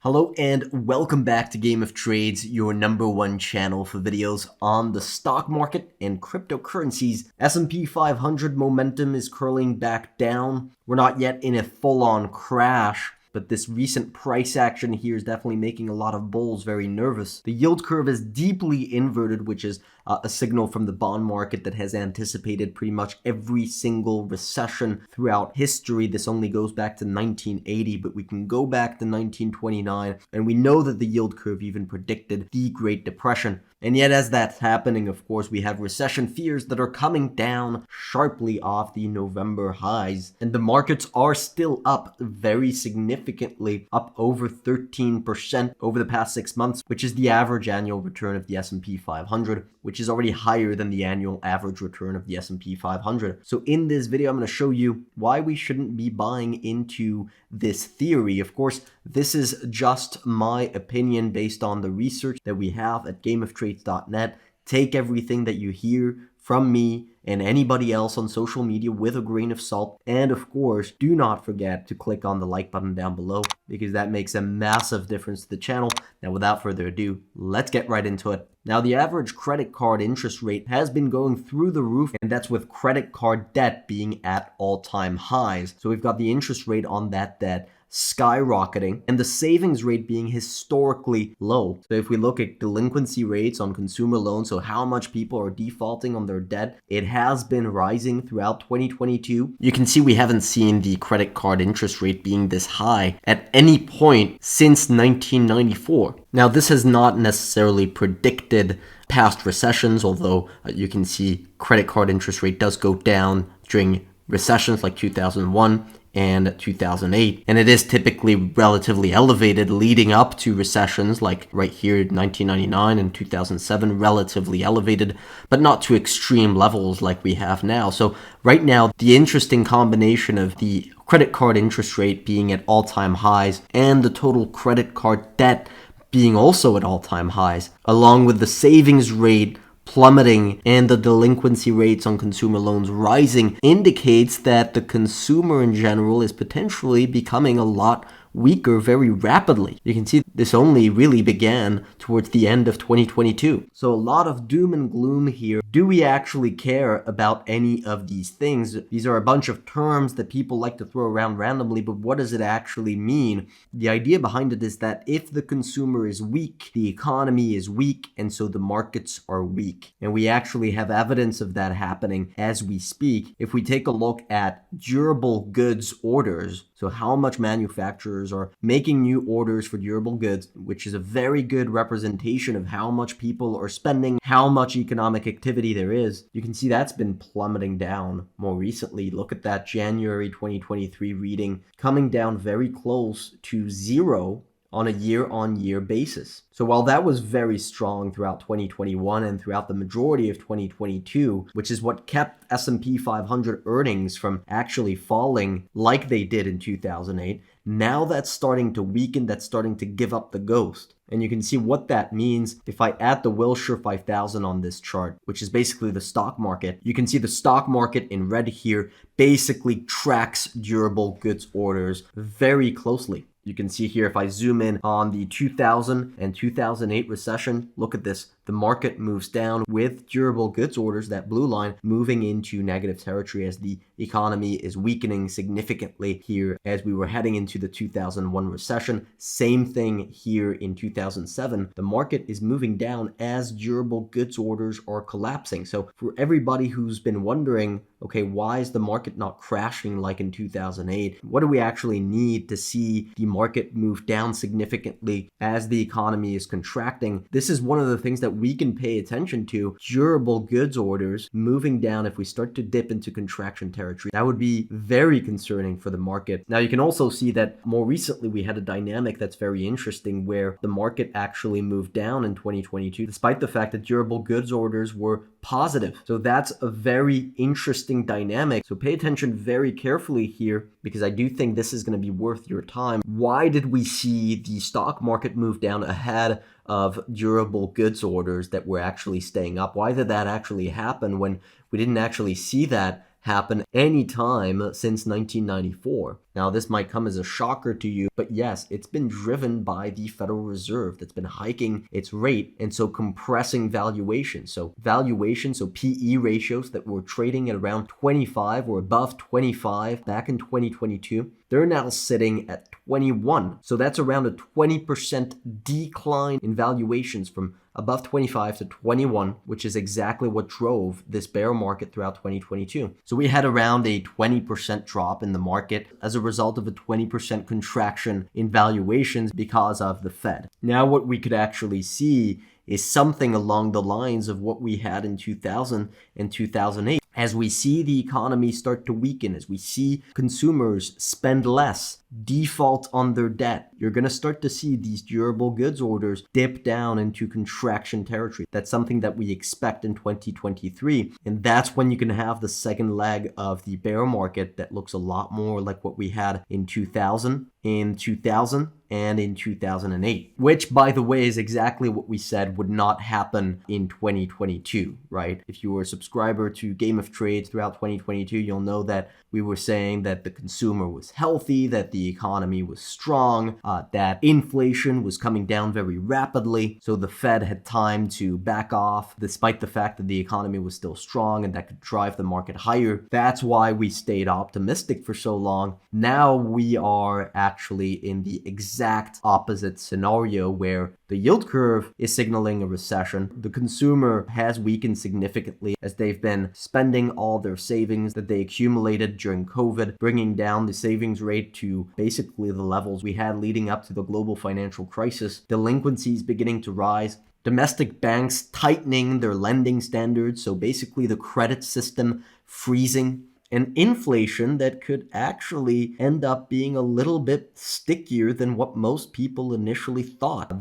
Hello and welcome back to Game of Trades, your #1 channel for videos on the stock market and cryptocurrencies. S&P 500 momentum is curling back down. We're not yet in a full-on crash, but this recent price action here is definitely making a lot of bulls very nervous. The yield curve is deeply inverted, which is a signal from the bond market that has anticipated pretty much every single recession throughout history. This only goes back to 1980, but we can go back to 1929, and we know that the yield curve even predicted the Great Depression. And yet as that's happening, of course, we have recession fears that are coming down sharply off the November highs. And the markets are still up very significantly, up over 13% over the past 6 months, which is the average annual return of the S&P 500, which is already higher than the annual average return of the S&P 500. So in this video, I'm going to show you why we shouldn't be buying into this theory. Of course, this is just my opinion based on the research that we have at gameoftrades.net. Take everything that you hear from me and anybody else on social media with a grain of salt. And of course, do not forget to click on the like button down below because that makes a massive difference to the channel. Now, without further ado, let's get right into it. Now, the average credit card interest rate has been going through the roof, and that's with credit card debt being at all-time highs. So we've got the interest rate on that debt skyrocketing and the savings rate being historically low. So if we look at delinquency rates on consumer loans, so how much people are defaulting on their debt, it has been rising throughout 2022. You can see we haven't seen the credit card interest rate being this high at any point since 1994. Now, this has not necessarily predicted past recessions, although you can see credit card interest rate does go down during recessions like 2001 and 2008, and it is typically relatively elevated leading up to recessions like right here 1999 and 2007, relatively elevated, but not to extreme levels like we have now. So right now, the interesting combination of the credit card interest rate being at all-time highs and the total credit card debt being also at all-time highs, along with the savings rate plummeting and the delinquency rates on consumer loans rising, indicates that the consumer in general is potentially becoming a lot weaker very rapidly. You can see this only really began towards the end of 2022. So a lot of doom and gloom here. Do we actually care about any of these things? These are a bunch of terms that people like to throw around randomly, but what does it actually mean? The idea behind it is that if the consumer is weak, the economy is weak, and so the markets are weak. And we actually have evidence of that happening as we speak. If we take a look at durable goods orders, so how much manufacturers are making new orders for durable goods, which is a very good representation of how much people are spending, how much economic activity there is. You can see that's been plummeting down more recently. Look at that January 2023 reading coming down very close to zero on a year-on-year basis. So while that was very strong throughout 2021 and throughout the majority of 2022, which is what kept S&P 500 earnings from actually falling like they did in 2008, now that's starting to weaken, that's starting to give up the ghost. And you can see what that means if I add the Wilshire 5000 on this chart, which is basically the stock market. You can see the stock market in red here basically tracks durable goods orders very closely. You can see here, if I zoom in on the 2000 and 2008 recession, look at this. The market moves down with durable goods orders, that blue line, moving into negative territory as the economy is weakening significantly here as we were heading into the 2001 recession. Same thing here in 2007. The market is moving down as durable goods orders are collapsing. So for everybody who's been wondering, okay, why is the market not crashing like in 2008? What do we actually need to see the market move down significantly as the economy is contracting? This is one of the things that we can pay attention to. Durable goods orders moving down. If we start to dip into contraction territory, that would be very concerning for the market. Now, you can also see that more recently we had a dynamic that's very interesting where the market actually moved down in 2022 despite the fact that durable goods orders were positive. So that's a very interesting dynamic. So pay attention very carefully here because I do think this is going to be worth your time. Why did we see the stock market move down ahead of durable goods orders that were actually staying up? Why did that actually happen when we didn't actually see that happen any time since 1994? Now, this might come as a shocker to you, but yes, it's been driven by the Federal Reserve that's been hiking its rate and so compressing valuations. So PE ratios that were trading at around 25 or above 25 back in 2022, they're now sitting at 21. So that's around a 20% decline in valuations from above 25 to 21, which is exactly what drove this bear market throughout 2022. So we had around a 20% drop in the market as a result of a 20% contraction in valuations because of the Fed. Now what we could actually see is something along the lines of what we had in 2000 and 2008. As we see the economy start to weaken, as we see consumers spend less, default on their debt, you're going to start to see these durable goods orders dip down into contraction territory. That's something that we expect in 2023. And that's when you can have the second leg of the bear market that looks a lot more like what we had in 2000, and in 2008, which, by the way, is exactly what we said would not happen in 2022, right? If you were a subscriber to Game of Trades throughout 2022, you'll know that we were saying that the consumer was healthy, that the economy was strong, that inflation was coming down very rapidly. So the Fed had time to back off, despite the fact that the economy was still strong and that could drive the market higher. That's why we stayed optimistic for so long. Now we are actually in the exact opposite scenario where the yield curve is signaling a recession. The consumer has weakened significantly as they've been spending all their savings that they accumulated during COVID, bringing down the savings rate to basically the levels we had leading up to the global financial crisis. Delinquencies beginning to rise. Domestic banks tightening their lending standards, so basically the credit system freezing. And inflation that could actually end up being a little bit stickier than what most people initially thought.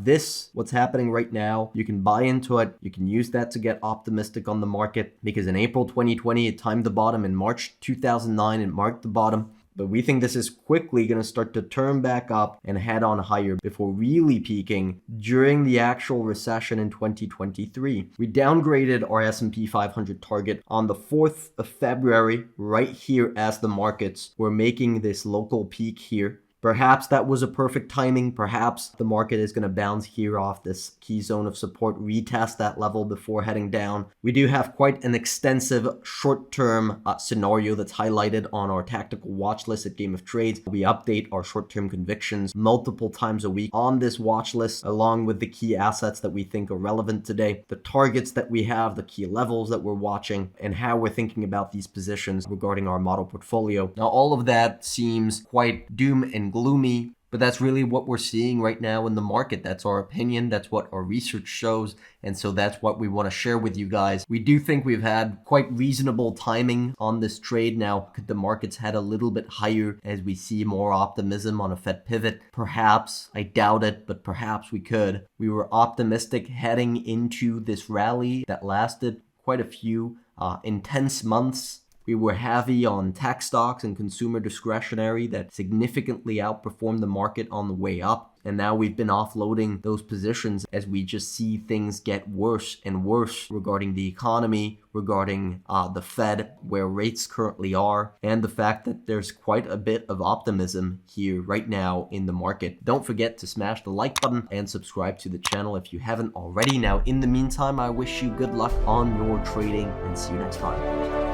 What's happening right now, you can buy into it. You can use that to get optimistic on the market because in April 2020, it timed the bottom. In March 2009, it marked the bottom. But we think this is quickly going to start to turn back up and head on higher before really peaking during the actual recession in 2023. We downgraded our S&P 500 target on the 4th of February, right here as the markets were making this local peak here. Perhaps that was a perfect timing. Perhaps the market is going to bounce here off this key zone of support, retest that level before heading down. We do have quite an extensive short-term scenario that's highlighted on our tactical watch list at Game of Trades. We update our short-term convictions multiple times a week on this watch list, along with the key assets that we think are relevant today, the targets that we have, the key levels that we're watching, and how we're thinking about these positions regarding our model portfolio. Now, all of that seems quite doom and gloomy, but that's really what we're seeing right now in the market. That's our opinion. That's what our research shows. And so that's what we want to share with you guys. We do think we've had quite reasonable timing on this trade. Now, could the markets head a little bit higher as we see more optimism on a Fed pivot? Perhaps. I doubt it, but perhaps we could. We were optimistic heading into this rally that lasted quite a few intense months. We were heavy on tech stocks and consumer discretionary that significantly outperformed the market on the way up. And now we've been offloading those positions as we just see things get worse and worse regarding the economy, regarding the Fed, where rates currently are, and the fact that there's quite a bit of optimism here right now in the market. Don't forget to smash the like button and subscribe to the channel if you haven't already. Now, in the meantime, I wish you good luck on your trading and see you next time.